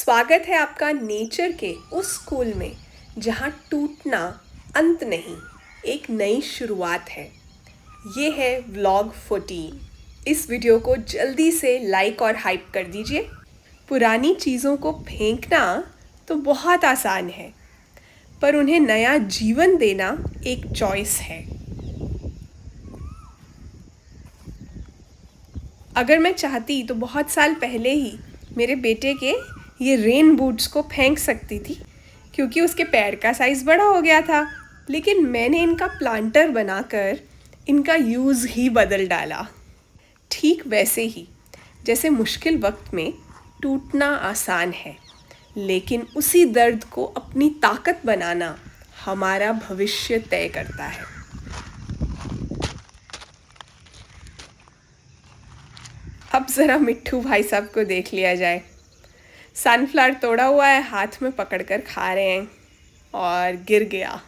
स्वागत है आपका नेचर के उस स्कूल में जहाँ टूटना अंत नहीं, एक नई शुरुआत है। ये है व्लॉग 14। इस वीडियो को जल्दी से लाइक और हाइप कर दीजिए। पुरानी चीज़ों को फेंकना तो बहुत आसान है, पर उन्हें नया जीवन देना एक चॉइस है। अगर मैं चाहती तो बहुत साल पहले ही मेरे बेटे के ये रेन बूट्स को फेंक सकती थी, क्योंकि उसके पैर का साइज़ बड़ा हो गया था। लेकिन मैंने इनका प्लांटर बनाकर इनका यूज़ ही बदल डाला। ठीक वैसे ही जैसे मुश्किल वक्त में टूटना आसान है, लेकिन उसी दर्द को अपनी ताकत बनाना हमारा भविष्य तय करता है। अब ज़रा मिट्ठू भाई साहब को देख लिया जाए। सनफ्लावर तोड़ा हुआ है, हाथ में पकड़कर खा रहे हैं और गिर गया।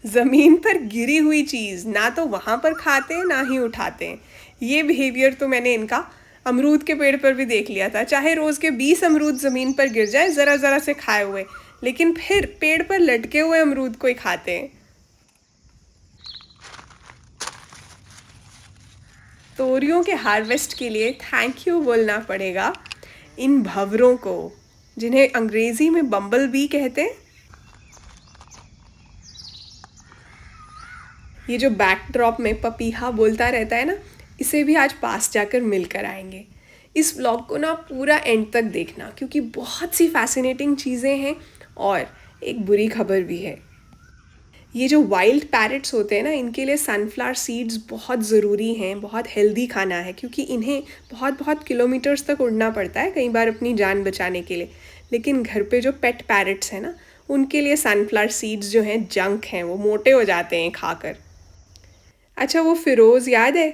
ज़मीन पर गिरी हुई चीज़ ना तो वहाँ पर खाते हैं ना ही उठाते हैं। ये बिहेवियर तो मैंने इनका अमरूद के पेड़ पर भी देख लिया था। चाहे रोज़ के 20 अमरूद ज़मीन पर गिर जाए ज़रा ज़रा से खाए हुए, लेकिन फिर पेड़ पर लटके हुए अमरूद को ही खाते हैं। तोरियों के हार्वेस्ट के लिए थैंक यू बोलना पड़ेगा इन भंवरों को, जिन्हें अंग्रेजी में बम्बल बी कहते हैं। ये जो बैकड्रॉप में पपीहा बोलता रहता है ना, इसे भी आज पास जाकर मिलकर आएंगे। इस व्लॉग को ना पूरा एंड तक देखना, क्योंकि बहुत सी फैसिनेटिंग चीज़ें हैं और एक बुरी खबर भी है। ये जो वाइल्ड पैरट्स होते हैं ना, इनके लिए सनफ्लावर सीड्स बहुत ज़रूरी हैं, बहुत हेल्दी खाना है, क्योंकि इन्हें बहुत बहुत किलोमीटर्स तक उड़ना पड़ता है कई बार अपनी जान बचाने के लिए। लेकिन घर पे जो पेट पैरट्स हैं ना, उनके लिए सनफ्लावर सीड्स जो हैं जंक हैं, वो मोटे हो जाते हैं खाकर। अच्छा, वो फ़िरोज़ याद है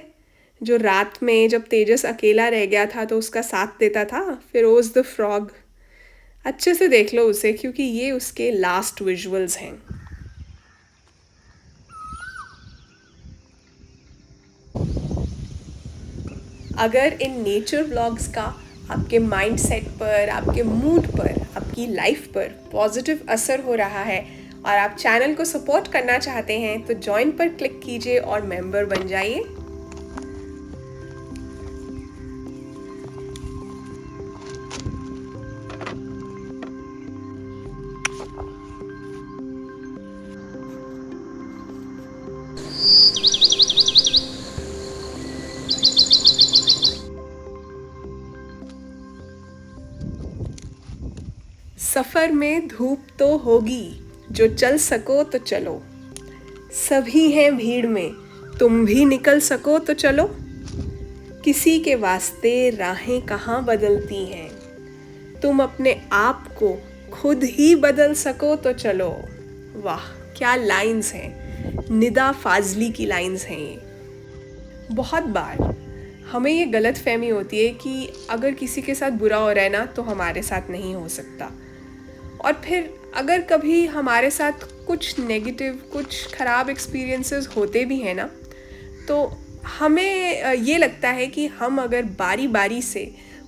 जो रात में जब तेजस अकेला रह गया था तो उसका साथ देता था, फ़िरोज़ द फ्रॉग। अच्छे से देख लो उसे, क्योंकि ये उसके लास्ट विजुअल्स हैं। अगर इन नेचर व्लॉग्स का आपके माइंडसेट पर, आपके मूड पर, आपकी लाइफ पर पॉजिटिव असर हो रहा है और आप चैनल को सपोर्ट करना चाहते हैं, तो जॉइन पर क्लिक कीजिए और मेंबर बन जाइए। सफ़र में धूप तो होगी, जो चल सको तो चलो। सभी हैं भीड़ में, तुम भी निकल सको तो चलो। किसी के वास्ते राहें कहाँ बदलती हैं, तुम अपने आप को खुद ही बदल सको तो चलो। वाह, क्या लाइंस हैं, निदा फाजली की लाइंस हैं ये। बहुत बार हमें ये गलत फहमी होती है कि अगर किसी के साथ बुरा हो रहा है ना, तो हमारे साथ नहीं हो सकता। और फिर अगर कभी हमारे साथ कुछ नेगेटिव, कुछ ख़राब एक्सपीरियंसेस होते भी हैं ना, तो हमें ये लगता है कि हम अगर बारी बारी से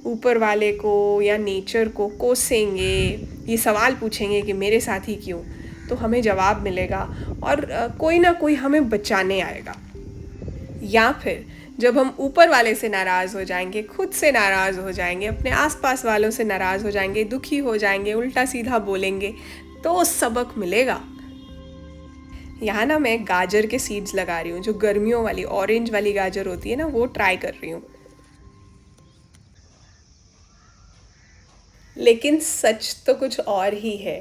ऊपर वाले को या नेचर को कोसेंगे, ये सवाल पूछेंगे कि मेरे साथ ही क्यों, तो हमें जवाब मिलेगा और कोई ना कोई हमें बचाने आएगा। या फिर जब हम ऊपर वाले से नाराज़ हो जाएंगे, खुद से नाराज़ हो जाएंगे, अपने आसपास वालों से नाराज़ हो जाएंगे, दुखी हो जाएंगे, उल्टा सीधा बोलेंगे, तो सबक मिलेगा। यहाँ ना मैं गाजर के सीड्स लगा रही हूँ, जो गर्मियों वाली ऑरेंज वाली गाजर होती है ना, वो ट्राई कर रही हूँ। लेकिन सच तो कुछ और ही है।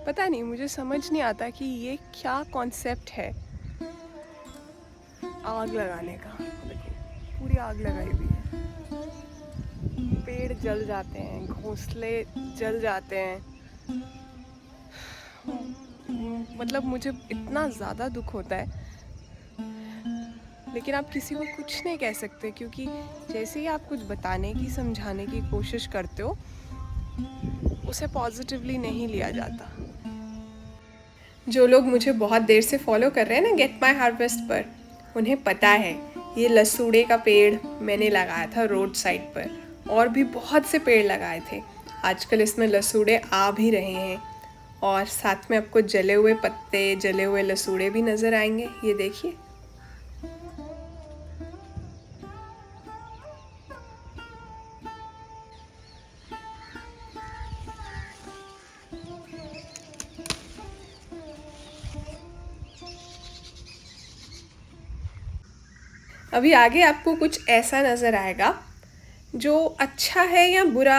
पता नहीं, मुझे समझ नहीं आता कि ये क्या कॉन्सेप्ट है आग लगाने का। देखो, पूरी आग लगाई हुई है, पेड़ जल जाते हैं, घोंसले जल जाते हैं। मतलब मुझे इतना ज़्यादा दुख होता है, लेकिन आप किसी को कुछ नहीं कह सकते, क्योंकि जैसे ही आप कुछ बताने की, समझाने की कोशिश करते हो, उसे पॉजिटिवली नहीं लिया जाता। जो लोग मुझे बहुत देर से फॉलो कर रहे हैं ना गेट माई हार्वेस्ट पर, उन्हें पता है ये लसूड़े का पेड़ मैंने लगाया था रोड साइड पर, और भी बहुत से पेड़ लगाए थे। आजकल इसमें लसूड़े आ भी रहे हैं और साथ में आपको जले हुए पत्ते, जले हुए लसूड़े भी नज़र आएंगे। ये देखिए। अभी आगे आपको कुछ ऐसा नज़र आएगा जो अच्छा है या बुरा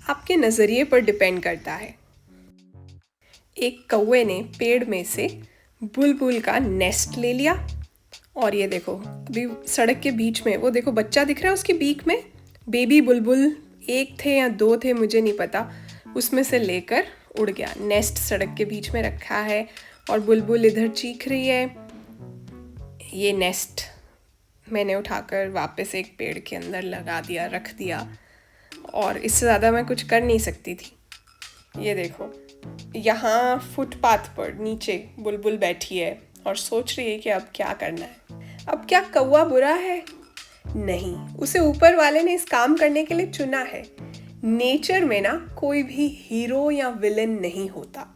आपके नज़रिए पर डिपेंड करता है। एक कौवे ने पेड़ में से बुलबुल का नेस्ट ले लिया, और ये देखो अभी सड़क के बीच में वो देखो बच्चा दिख रहा है उसके बीक में। बेबी बुलबुल एक थे या दो थे मुझे नहीं पता, उसमें से लेकर उड़ गया। नेस्ट सड़क के बीच में रखा है और बुलबुल इधर चीख रही है। ये नेस्ट मैंने उठाकर वापस एक पेड़ के अंदर लगा दिया, रख दिया, और इससे ज़्यादा मैं कुछ कर नहीं सकती थी। ये देखो यहाँ फुटपाथ पर नीचे बुलबुल बैठी है और सोच रही है कि अब क्या करना है। अब क्या कौवा बुरा है? नहीं, उसे ऊपर वाले ने इस काम करने के लिए चुना है। नेचर में ना कोई भी हीरो या विलन नहीं होता।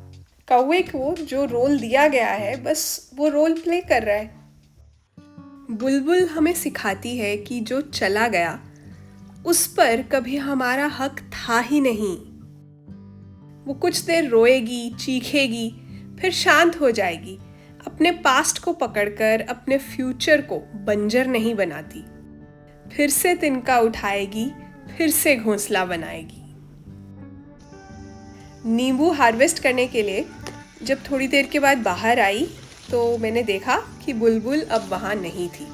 कौवे को जो रोल दिया गया है बस वो रोल प्ले कर रहा है। बुलबुल हमें सिखाती है कि जो चला गया उस पर कभी हमारा हक था ही नहीं। वो कुछ देर रोएगी, चीखेगी, फिर शांत हो जाएगी। अपने पास्ट को पकड़कर अपने फ्यूचर को बंजर नहीं बनाती। फिर से तिनका उठाएगी, फिर से घोंसला बनाएगी। नींबू हार्वेस्ट करने के लिए जब थोड़ी देर के बाद बाहर आई तो मैंने देखा कि बुलबुल अब वहाँ नहीं थी।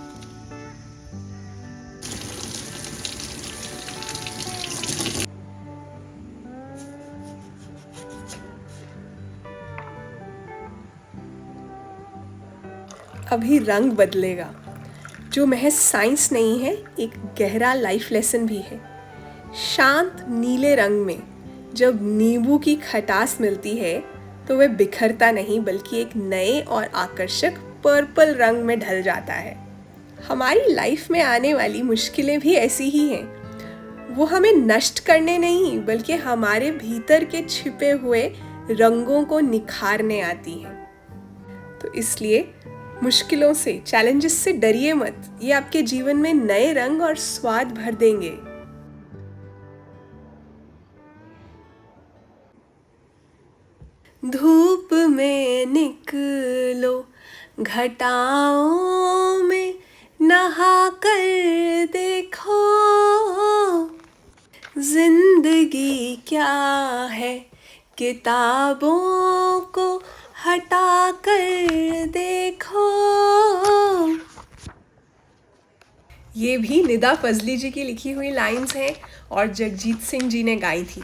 अभी रंग बदलेगा, जो महज साइंस नहीं है, एक गहरा लाइफ लेसन भी है। शांत नीले रंग में जब नींबू की खटास मिलती है तो वह बिखरता नहीं बल्कि एक नए और आकर्षक पर्पल रंग में ढल जाता है। हमारी लाइफ में आने वाली मुश्किलें भी ऐसी ही हैं। वो हमें नष्ट करने नहीं बल्कि हमारे भीतर के छिपे हुए रंगों को निखारने आती हैं। तो इसलिए मुश्किलों से, चैलेंजेस से डरिए मत। ये आपके जीवन में नए रंग और स्वाद भर देंगे। धूप में निकलो, घटाओं में नहा कर देखो, जिंदगी क्या है किताबों को हटा कर देखो। ये भी निदा फजली जी की लिखी हुई लाइंस हैं और जगजीत सिंह जी ने गाई थी।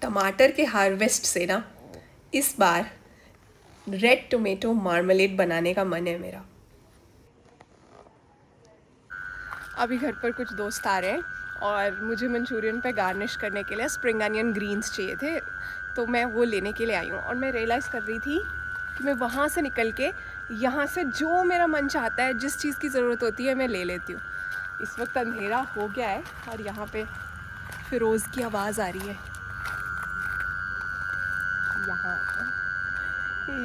टमाटर के हार्वेस्ट से ना इस बार रेड टोमेटो मार्मलेड बनाने का मन है मेरा। अभी घर पर कुछ दोस्त आ रहे हैं और मुझे मंचूरियन पे गार्निश करने के लिए स्प्रिंग अनियन ग्रीन्स चाहिए थे, तो मैं वो लेने के लिए आई हूँ। और मैं रियलाइज़ कर रही थी कि मैं वहाँ से निकल के यहाँ से जो मेरा मन चाहता है, जिस चीज़ की ज़रूरत होती है मैं ले लेती हूँ। इस वक्त अंधेरा हो गया है और यहाँ पे फिरोज़ की आवाज़ आ रही है।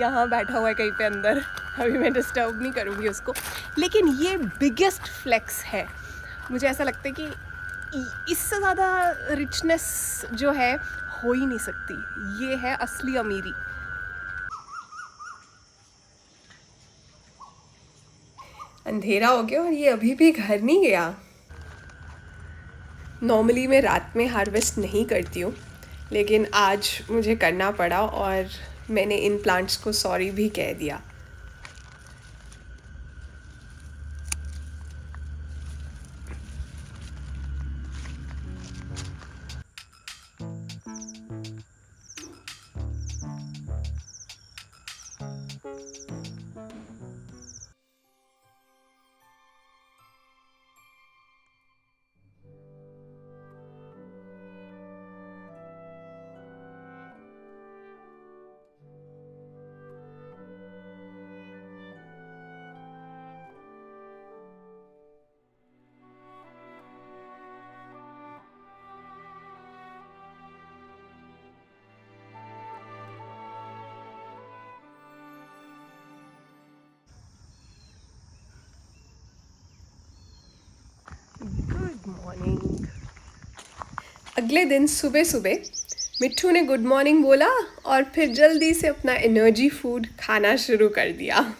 यहाँ बैठा हुआ है कहीं पे अंदर, अभी मैं डिस्टर्ब नहीं करूँगी उसको। लेकिन ये बिगेस्ट फ्लेक्स है। मुझे ऐसा लगता है कि इससे ज़्यादा रिचनेस जो है हो ही नहीं सकती। ये है असली अमीरी। अंधेरा हो गया और ये अभी भी घर नहीं गया। नॉर्मली मैं रात में हार्वेस्ट नहीं करती हूँ, लेकिन आज मुझे करना पड़ा और मैंने इन प्लांट्स को सॉरी भी कह दिया। मॉर्निंग। अगले दिन सुबह सुबह मिट्ठू ने गुड मॉर्निंग बोला और फिर जल्दी से अपना एनर्जी फूड खाना शुरू कर दिया।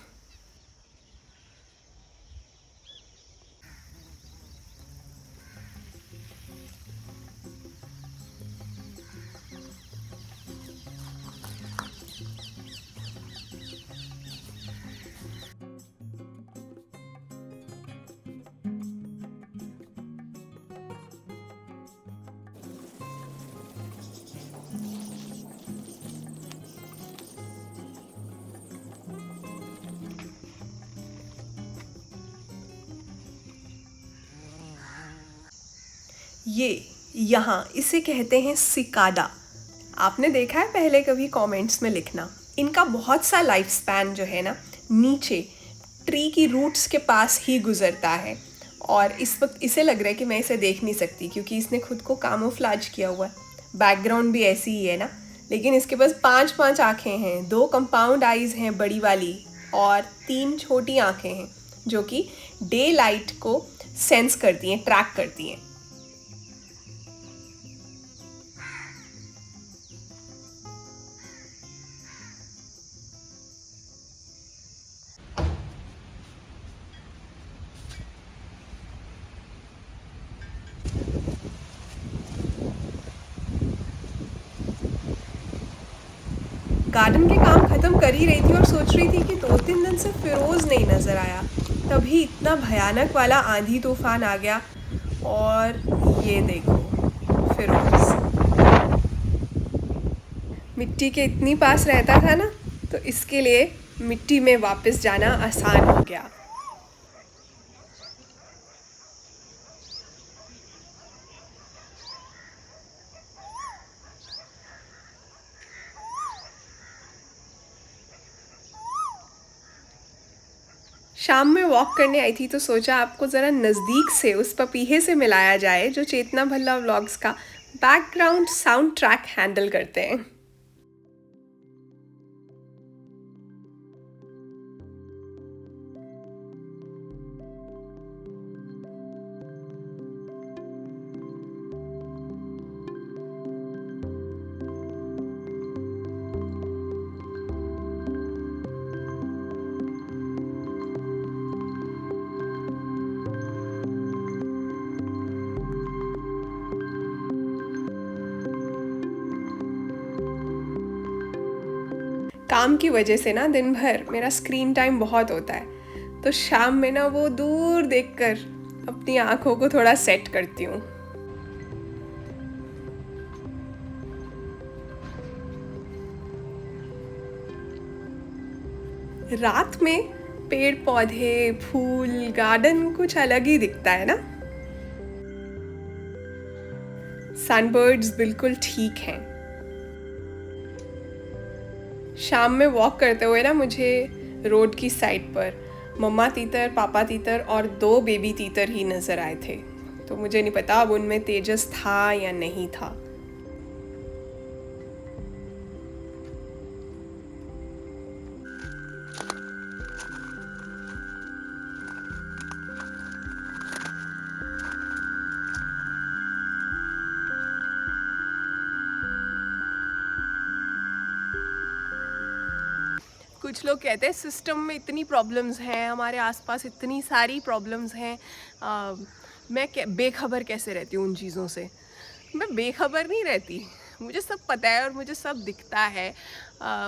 ये यहाँ इसे कहते हैं सिकाडा। आपने देखा है पहले कभी कमेंट्स में लिखना। इनका बहुत सा लाइफ स्पैन जो है ना नीचे ट्री की रूट्स के पास ही गुजरता है और इस वक्त इसे लग रहा है कि मैं इसे देख नहीं सकती क्योंकि इसने खुद को कामोफ्लाज किया हुआ है। बैकग्राउंड भी ऐसी ही है ना, लेकिन इसके पास 5 आँखें हैं, 2 कंपाउंड आइज़ हैं बड़ी वाली और 3 छोटी आँखें हैं जो कि डे लाइट को सेंस करती हैं, ट्रैक करती हैं। गार्डन के काम ख़त्म कर ही रही थी और सोच रही थी कि 2-3 दिन से फिरोज़ नहीं नज़र आया। तभी इतना भयानक वाला आंधी तूफान आ गया और ये देखो फिरोज़ मिट्टी के इतनी पास रहता था ना, तो इसके लिए मिट्टी में वापस जाना आसान हो गया। शाम में वॉक करने आई थी तो सोचा आपको ज़रा नज़दीक से उस पपीहे से मिलाया जाए जो चेतना भल्ला व्लॉग्स का बैकग्राउंड साउंड ट्रैक हैंडल करते हैं। काम की वजह से ना दिन भर मेरा स्क्रीन टाइम बहुत होता है, तो शाम में ना वो दूर देखकर अपनी आँखों को थोड़ा सेट करती हूँ। रात में पेड़ पौधे, फूल, गार्डन कुछ अलग ही दिखता है ना। सनबर्ड्स बिल्कुल ठीक हैं। शाम में वॉक करते हुए ना मुझे रोड की साइड पर मम्मा तीतर, पापा तीतर और 2 बेबी तीतर ही नज़र आए थे। तो मुझे नहीं पता अब उनमें तेजस था या नहीं था। कुछ लोग कहते हैं सिस्टम में इतनी प्रॉब्लम्स हैं, हमारे आसपास इतनी सारी प्रॉब्लम्स हैं, मैं बेखबर कैसे रहती हूँ उन चीज़ों से। मैं बेखबर नहीं रहती, मुझे सब पता है और मुझे सब दिखता है,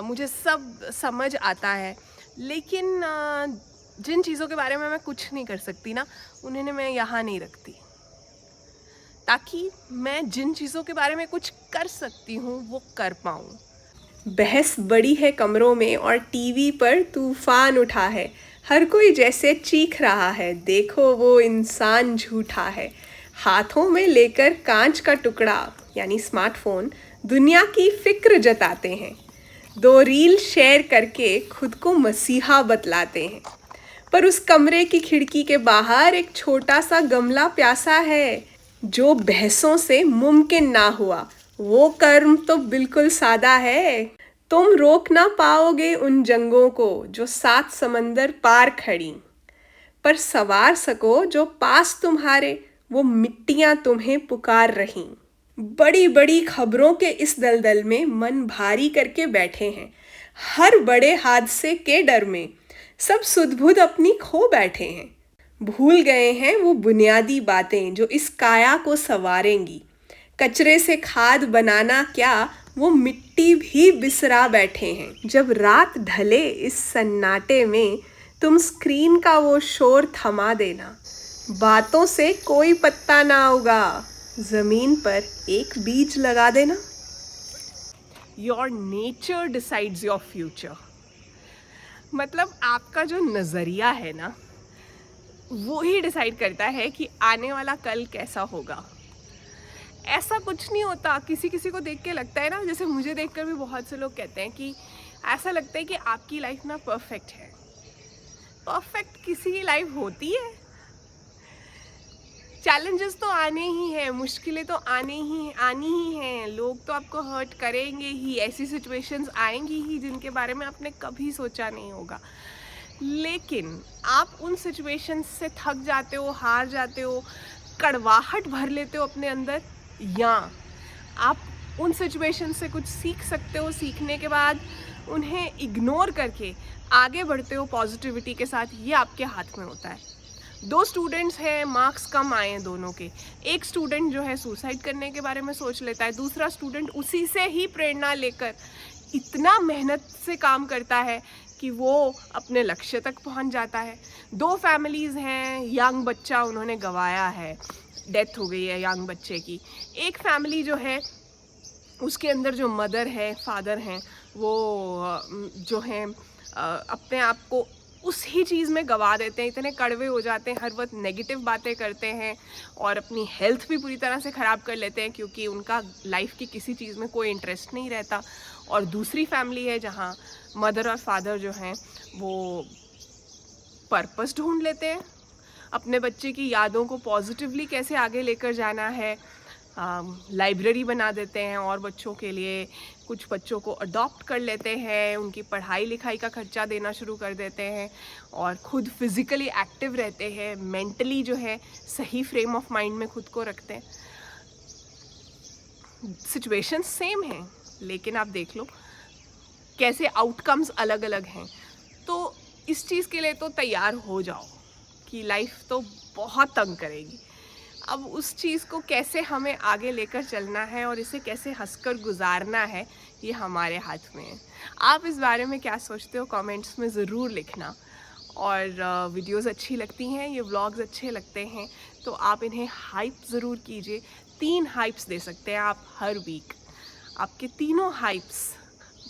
मुझे सब समझ आता है, लेकिन जिन चीज़ों के बारे में मैं कुछ नहीं कर सकती ना, उन्हें मैं यहाँ नहीं रखती, ताकि मैं जिन चीज़ों के बारे में कुछ कर सकती हूँ वो कर पाऊँ। बहस बड़ी है कमरों में और टीवी पर तूफान उठा है, हर कोई जैसे चीख रहा है, देखो वो इंसान झूठा है। हाथों में लेकर कांच का टुकड़ा यानी स्मार्टफोन दुनिया की फिक्र जताते हैं, 2 रील शेयर करके खुद को मसीहा बतलाते हैं। पर उस कमरे की खिड़की के बाहर एक छोटा सा गमला प्यासा है, जो बहसों से मुमकिन ना हुआ। वो कर्म तो बिल्कुल सादा है। तुम रोक ना पाओगे उन जंगों को जो 7 समंदर पार खड़ी, पर सवार सको जो पास तुम्हारे वो मिट्टियां तुम्हें पुकार रहीं। बड़ी बड़ी खबरों के इस दलदल में मन भारी करके बैठे हैं। हर बड़े हादसे के डर में सब सुध-बुध अपनी खो बैठे हैं। भूल गए हैं वो बुनियादी बातें जो इस काया को संवारेंगी। कचरे से खाद बनाना क्या, वो मिट्टी भी बिसरा बैठे हैं। जब रात ढले इस सन्नाटे में तुम स्क्रीन का वो शोर थमा देना। बातों से कोई पत्ता ना उगा, जमीन पर एक बीज लगा देना। Your nature decides your future. मतलब आपका जो नज़रिया है ना, वो ही डिसाइड करता है कि आने वाला कल कैसा होगा। ऐसा कुछ नहीं होता। किसी किसी को देख के लगता है ना, जैसे मुझे देखकर भी बहुत से लोग कहते हैं कि ऐसा लगता है कि आपकी लाइफ ना परफेक्ट है। परफेक्ट किसी की लाइफ होती है? चैलेंजेस तो आने ही हैं, मुश्किलें तो आनी ही हैं। लोग तो आपको हर्ट करेंगे ही, ऐसी सिचुएशंस आएंगी ही जिनके बारे में आपने कभी सोचा नहीं होगा। लेकिन आप उन सिचुएशंस से थक जाते हो, हार जाते हो, कड़वाहट भर लेते हो अपने अंदर, या आप उन सिचुएशन से कुछ सीख सकते हो। सीखने के बाद उन्हें इग्नोर करके आगे बढ़ते हो पॉजिटिविटी के साथ। ये आपके हाथ में होता है। 2 स्टूडेंट्स हैं, मार्क्स कम आए हैं दोनों के। एक स्टूडेंट जो है सुसाइड करने के बारे में सोच लेता है, दूसरा स्टूडेंट उसी से ही प्रेरणा लेकर इतना मेहनत से काम करता है कि वो अपने लक्ष्य तक पहुंच जाता है। 2 फैमिलीज़ हैं, यंग बच्चा उन्होंने गंवाया है, डेथ हो गई है यंग बच्चे की। एक फैमिली जो है उसके अंदर जो मदर है, फादर हैं, वो जो हैं अपने आप को उस ही चीज़ में गंवा देते हैं, इतने कड़वे हो जाते हैं, हर वक्त नेगेटिव बातें करते हैं और अपनी हेल्थ भी पूरी तरह से ख़राब कर लेते हैं क्योंकि उनका लाइफ की किसी चीज़ में कोई इंटरेस्ट नहीं रहता। और दूसरी फैमिली है जहाँ मदर और फादर जो हैं वो पर्पस ढूंढ लेते हैं, अपने बच्चे की यादों को पॉजिटिवली कैसे आगे लेकर जाना है। लाइब्रेरी बना देते हैं और बच्चों के लिए, कुछ बच्चों को अडॉप्ट कर लेते हैं, उनकी पढ़ाई लिखाई का खर्चा देना शुरू कर देते हैं और खुद फिज़िकली एक्टिव रहते हैं, मेंटली जो है सही फ्रेम ऑफ माइंड में खुद को रखते हैं। सिचुएशन सेम हैं लेकिन आप देख लो कैसे आउटकम्स अलग अलग हैं। तो इस चीज़ के लिए तो तैयार हो जाओ कि लाइफ तो बहुत तंग करेगी। अब उस चीज़ को कैसे हमें आगे लेकर चलना है और इसे कैसे हंसकर गुजारना है, ये हमारे हाथ में है। आप इस बारे में क्या सोचते हो कमेंट्स में ज़रूर लिखना। और वीडियोस अच्छी लगती हैं, ये व्लॉग्स अच्छे लगते हैं तो आप इन्हें हाइप ज़रूर कीजिए। 3 हाइप्स दे सकते हैं आप हर वीक। आपके तीनों हाइप्स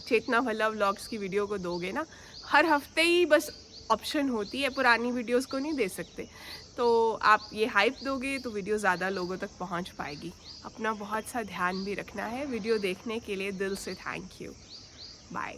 चेतना भल्ला व्लॉग्स की वीडियो को दोगे ना, हर हफ्ते ही बस ऑप्शन होती है, पुरानी वीडियोस को नहीं दे सकते। तो आप ये हाइप दोगे तो वीडियो ज़्यादा लोगों तक पहुंच पाएगी। अपना बहुत सा ध्यान भी रखना है। वीडियो देखने के लिए दिल से थैंक यू। बाय।